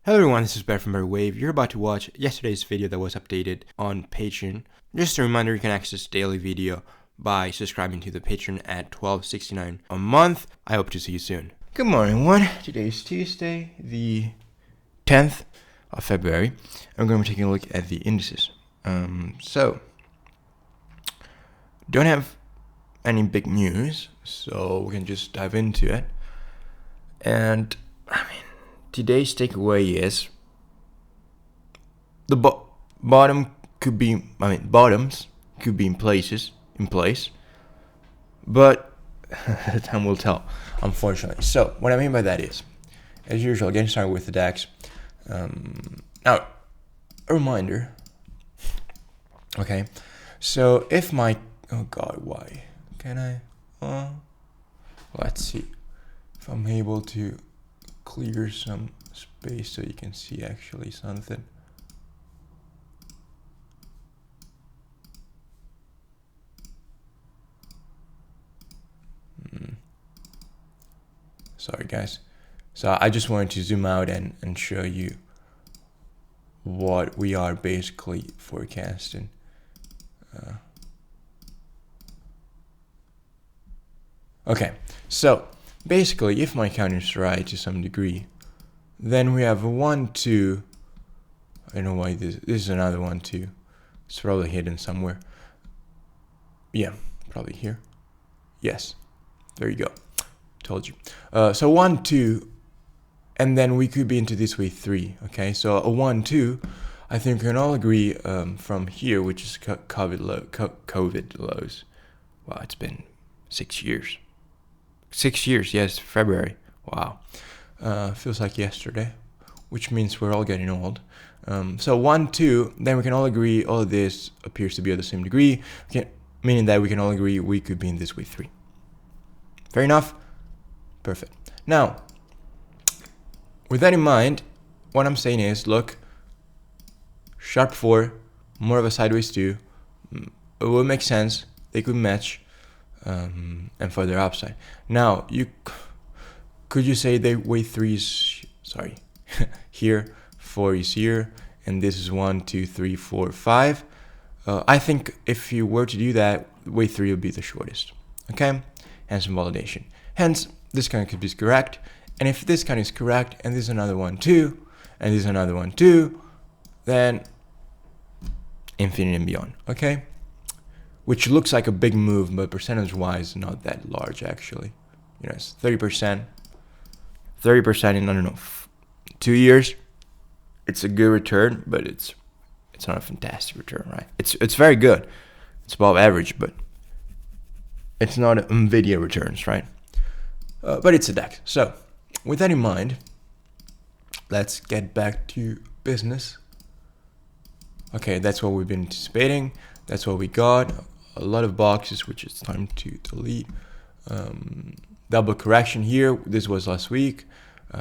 Hello everyone, this is Bear from Bear Wave. You're about to watch yesterday's video that was updated on Patreon. Just a reminder, you can access daily video by subscribing to the Patreon at $12.69 a month. I hope to see you soon. Good morning everyone. Today is Tuesday, the 10th of February. I'm going to be taking a look at the indices. Don't have any big news, so we can just dive into it. And today's takeaway is the bottoms could be in place, but time will tell, unfortunately. So what I mean by that is, as usual, getting started with the DAX. Now, a reminder. Okay, so if my why can I? Let's see if I'm able to clear some space so you can see actually something. Sorry guys. So I just wanted to zoom out and show you what we are basically forecasting. Okay, so basically, if my count is right to some degree, then we have a 1, 2. I don't know why this is another 1, 2. It's probably hidden somewhere. Yeah, probably here. Yes, there you go. Told you. So 1, 2, and then we could be into this way 3. Okay, so a 1, 2. I think we can all agree from here, which is COVID lows. Wow, it's been 6 years. 6 years, yes, February. Wow. Feels like yesterday, which means we're all getting old. So 1, 2, then we can all agree all of this appears to be at the same degree, meaning that we can all agree we could be in this way 3. Fair enough? Perfect. Now, with that in mind, what I'm saying is, look, sharp 4, more of a sideways 2, it will make sense, they could match. And further upside. Now, could you say that way 3 is here, 4 is here, and this is 1, 2, 3, 4, 5. I think if you were to do that, way 3 would be the shortest. Okay, hence invalidation. Hence, this kind could be correct, and if this kind is correct, and this is another 1, 2, and this is another 1, 2, then infinity and beyond. Okay. Which looks like a big move, but percentage-wise, not that large actually. You know, it's 30%. 30% in, I don't know, 2 years. It's a good return, but it's not a fantastic return, right? It's very good. It's above average, but it's not Nvidia returns, right? But it's a DAX. So, with that in mind, let's get back to business. Okay, that's what we've been anticipating. That's what we got. A lot of boxes, which it's time to delete. Double correction here. This was last week.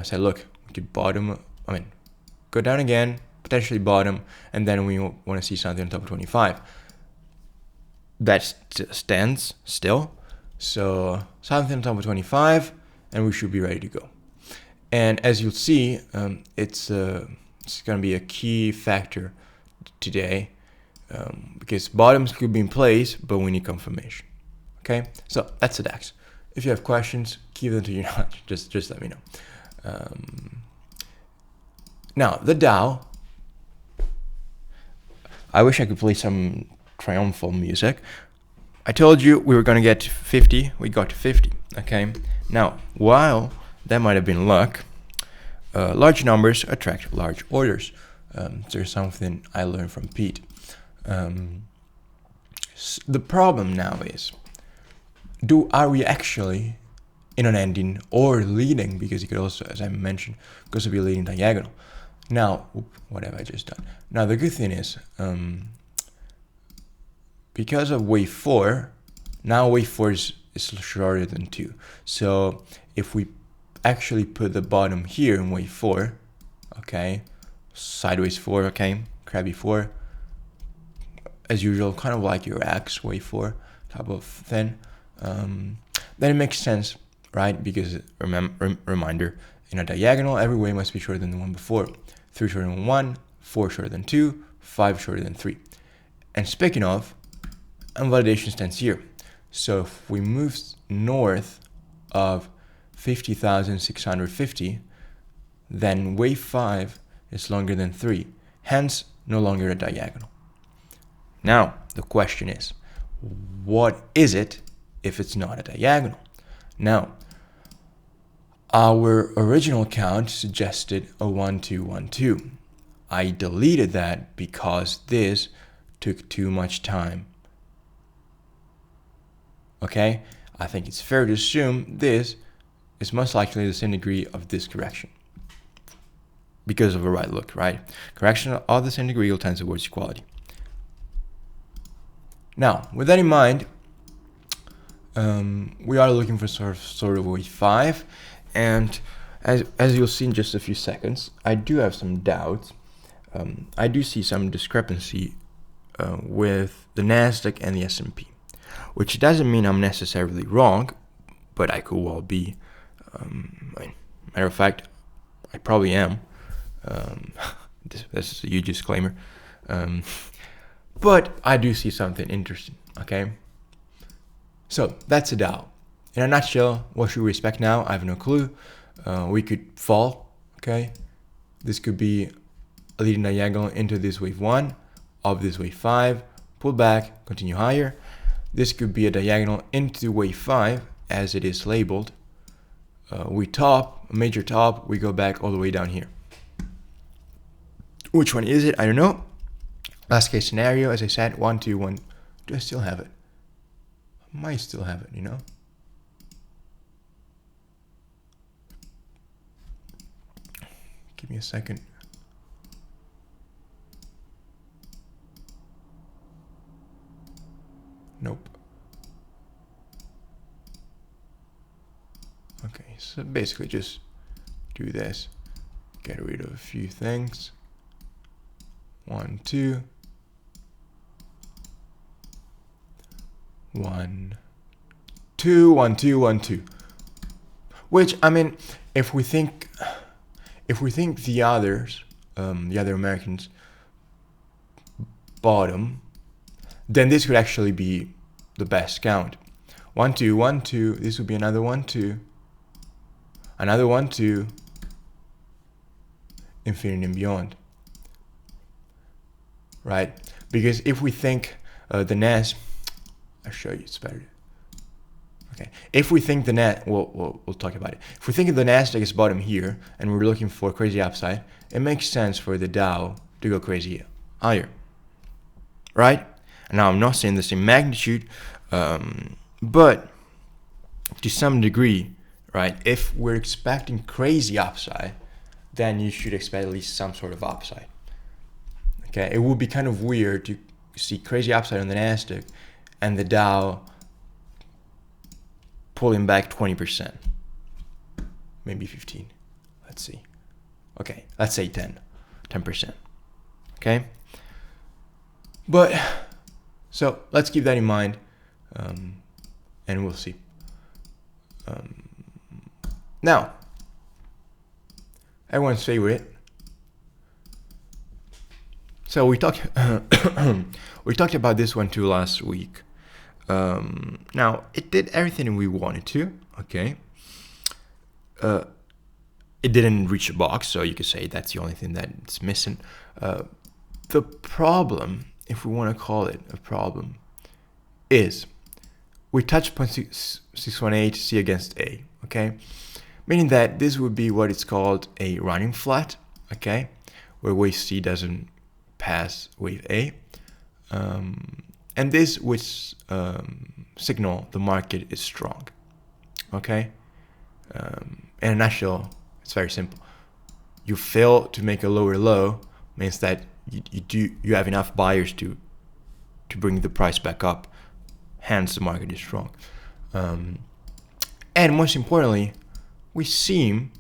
Said, look, we could go down again, potentially bottom, and then we want to see something on top of 25. That stands still. So something on top of 25, and we should be ready to go. And as you'll see, it's going to be a key factor today. Because bottoms could be in place, but we need confirmation. Okay, so that's the DAX. If you have questions, keep them to your knowledge. Just let me know. Now the Dow. I wish I could play some triumphal music. I told you we were gonna get to 50. We got to 50. Okay. Now, while that might have been luck, large numbers attract large orders. There's something I learned from Pete. The problem now is, are we actually in an ending or leading? Because you could also, as I mentioned, could also be leading diagonal. Now, what have I just done? Now the good thing is, because of wave 4, now wave 4 is shorter than 2. So if we actually put the bottom here in wave 4, okay, sideways 4, okay, crabby 4. As usual, kind of like your X wave 4 type of thing, then it makes sense, right? Because reminder, In a diagonal, every way must be shorter than the one before. 3 shorter than 1, 4 shorter than 2, 5 shorter than 3. And speaking of, invalidation stands here. So if we move north of 50,650, then wave 5 is longer than 3, hence no longer a diagonal. Now, the question is, what is it if it's not a diagonal? Now, our original count suggested a 1, 2, 1, 2. I deleted that because this took too much time. Okay? I think it's fair to assume this is most likely the same degree of this correction. Because of a right look, right? Correction of the same degree will tend towards equality. Now, with that in mind, we are looking for sort of wave 5, and as you'll see in just a few seconds, I do have some doubts. I do see some discrepancy with the Nasdaq and the S&P, which doesn't mean I'm necessarily wrong, but I could well be. Matter of fact, I probably am. This is a huge disclaimer. But I do see something interesting, okay? So that's a Dow. In a nutshell, what should we expect now? I have no clue. We could fall, okay? This could be a leading diagonal into this wave 1, of this wave 5, pull back, continue higher. This could be a diagonal into wave 5, as it is labeled. We top, a major top, we go back all the way down here. Which one is it? I don't know. Last case scenario, as I said, 1, 2, 1. Do I still have it? I might still have it, you know? Give me a second. Nope. Okay, so basically just do this. Get rid of a few things. 1, 2. 1, 2, 1, 2, 1, 2. Which, I mean, if we think the others, the other Americans bottom, then this could actually be the best count. 1, 2, 1, 2. This would be another 1, 2. Another 1, 2. Infinity and beyond. Right? Because if we think the Nas, I'll show you, it's better. Okay. If we think the net, we'll talk about it. If we think the Nasdaq is bottom here and we're looking for crazy upside, it makes sense for the Dow to go crazy higher. Right? Now, I'm not saying the same magnitude, but to some degree, right, if we're expecting crazy upside, then you should expect at least some sort of upside. Okay, it would be kind of weird to see crazy upside on the Nasdaq and the Dow pulling back 20%, maybe 15. Let's see. Okay, let's say 10%. Okay, but so let's keep that in mind, and we'll see. Now, everyone's favorite. So we talked about this one too last week. Now it did everything we wanted to. Okay. It didn't reach a box, so you could say that's the only thing that's missing. The problem, if we want to call it a problem, is we touched 0.618 C against A. Okay, meaning that this would be what is called a running flat. Okay, where wave C doesn't pass wave A, and this would signal the market is strong. Okay, in a nutshell, it's very simple. You fail to make a lower low means that you have enough buyers to bring the price back up. Hence, the market is strong. And most importantly, we seem,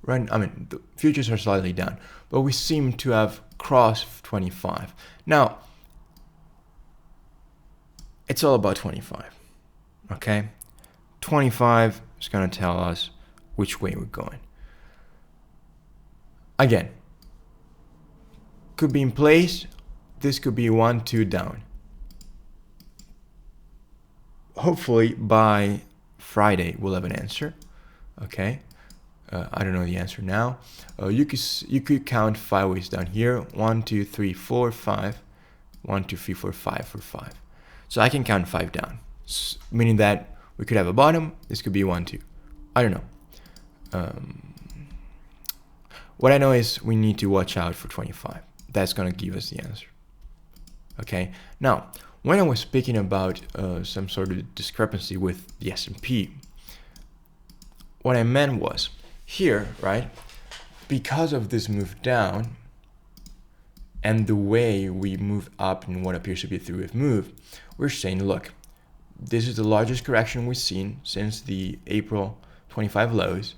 right? I mean, the futures are slightly down, but we seem to have crossed 25. Now, it's all about 25. Okay, 25 is going to tell us which way we're going. again, could be in place. This could be 1, 2 down. Hopefully by Friday we'll have an answer. Okay, I don't know the answer now. You could count 5 ways down here. 1, 2, 3, 4, 5. 1, 2, 3, 4, 5 for 5. So I can count 5 down, meaning that we could have a bottom. This could be 1, 2. I don't know. What I know is we need to watch out for 25. That's gonna give us the answer. Okay. Now, when I was speaking about some sort of discrepancy with the S&P, what I meant was here, right? Because of this move down and the way we move up in what appears to be a three-wave move, we're saying, look, this is the largest correction we've seen since the April 25 lows.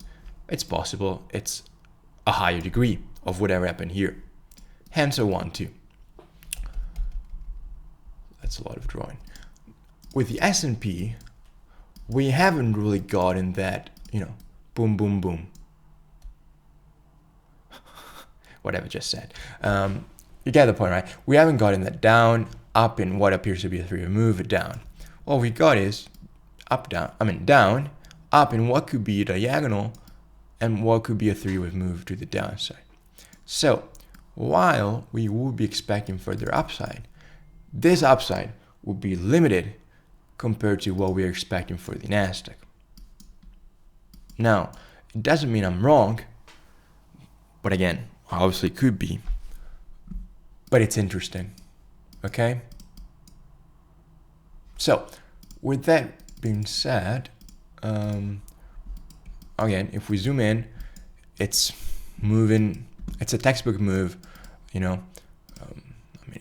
It's possible it's a higher degree of whatever happened here. Hence a 1, 2. That's a lot of drawing. With the S&P, we haven't really gotten that, boom, boom, boom. Whatever I just said. You get the point, right? We haven't gotten that down, up in what appears to be a three-wave move, down. All we got is down, up in what could be a diagonal, and what could be a three-wave move to the downside. So, while we would be expecting further upside, this upside will be limited compared to what we're expecting for the Nasdaq. Now, it doesn't mean I'm wrong, but again, obviously could be, but it's interesting, okay? So, with that being said, again, if we zoom in, it's moving, it's a textbook move,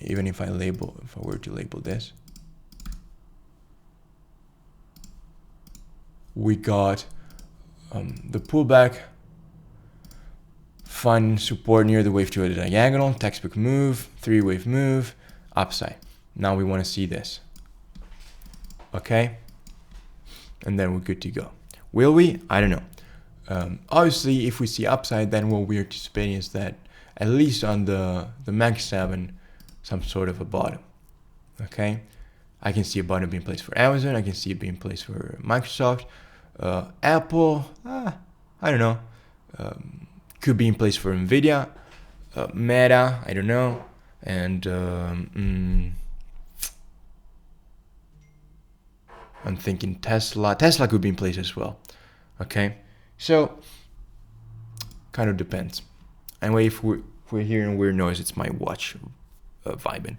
even if I were to label this, we got the pullback, find support near the wave to the diagonal, textbook move, three-wave move, upside. Now we want to see this, okay? And then we're good to go. Will we? I don't know. Obviously, if we see upside, then what we're anticipating is that at least on the Max 7, some sort of a bottom, okay? I can see a bottom being placed for Amazon. I can see it being placed for Microsoft. Apple, I don't know. Could be in place for Nvidia. Meta, I don't know. And I'm thinking Tesla. Tesla could be in place as well, okay? So, kind of depends. Anyway, if we're hearing weird noise, it's my watch vibing.